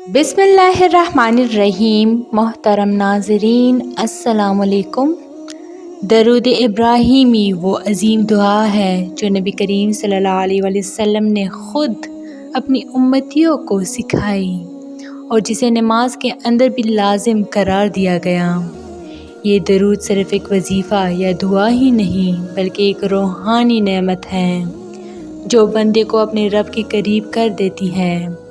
बिस्मिल्लाहिर्रहमानिर्रहीम। मोहतरम नाज़रीन, अस्सलाम वालेकुम। दरूद इब्राहीमी वो अज़ीम दुआ है जो नबी करीम सल्लल्लाहु अलैहि वसल्लम ने ख़ुद अपनी उम्मतियों को सिखाई और जिसे नमाज के अंदर भी लाजिम करार दिया गया। ये दरूद सिर्फ़ एक वजीफ़ा या दुआ ही नहीं बल्कि एक रूहानी नेमत है जो बंदे को अपने रब के करीब कर देती है।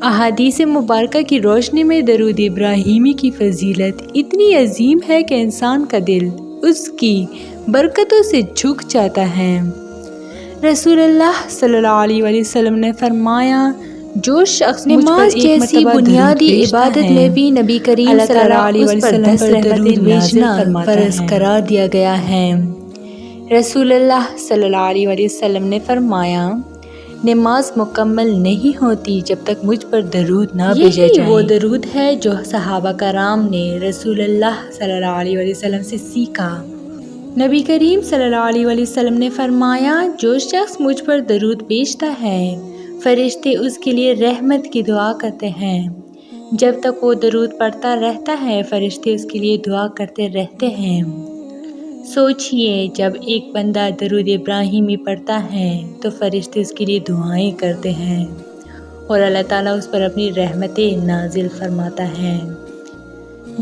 अहादीस मुबारका की रोशनी में दरूद इब्राहीमी की फ़जीलत इतनी अजीम है कि इंसान का दिल उसकी बरकतों से झुक जाता है। रसूलुल्लाह सल्लल्लाहु अलैहि वसल्लम ने फरमाया, जो शख्स नमाज जैसी बुनियादी इबादत में भी नबी करीम सल्लल्लाहु अलैहि वसल्लम पर दरूद भेजना फ़र्ज़ करार दिया गया है। रसूलुल्लाह सल्लल्लाहु अलैहि वसल्लम ने फरमाया, नमाज मुकम्मल नहीं होती जब तक मुझ पर दरूद ना भेजा जाए। वो दरूद है जो सहाबा कराम ने रसूलुल्लाह सल्लल्लाहु अलैहि वसल्लम से सीखा। नबी करीम सल्लल्लाहु अलैहि वसल्लम ने फरमाया, जो शख्स मुझ पर दरूद भेजता है फरिश्ते उसके लिए रहमत की दुआ करते हैं। जब तक वो दरूद पढ़ता रहता है फरिश्ते उसके लिए दुआ करते रहते हैं। सोचिए, जब एक बंदा दरूद इब्राहीमी पढ़ता है तो फरिश्ते उसके लिए दुआएं करते हैं और अल्लाह ताला उस पर अपनी रहमतें नाजिल फरमाता है।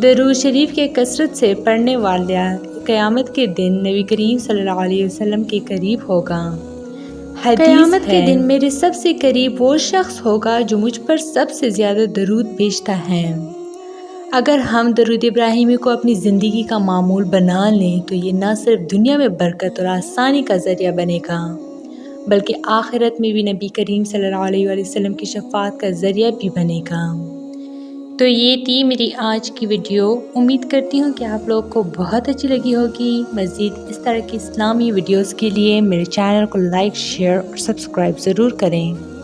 दरूद शरीफ के कसरत से पढ़ने वाला क़यामत के दिन नबी करीम सल्लल्लाहु अलैहि वसल्लम के करीब होगा। क़यामत के दिन मेरे सबसे करीब वो शख्स होगा जो मुझ पर सबसे ज़्यादा दरूद भेजता है। अगर हम दरूद इब्राहीमी को अपनी ज़िंदगी का मामूल बना लें तो ये न सिर्फ दुनिया में बरकत और आसानी का ज़रिया बनेगा बल्कि आखिरत में भी नबी करीम सल्लल्लाहु अलैहि वसल्लम की शफ़ाअत का ज़रिया भी बनेगा। तो ये थी मेरी आज की वीडियो। उम्मीद करती हूँ कि आप लोगों को बहुत अच्छी लगी होगी। मज़ीद इस तरह की इस्लामी वीडियोज़ के लिए मेरे चैनल को लाइक, शेयर और सब्सक्राइब ज़रूर करें।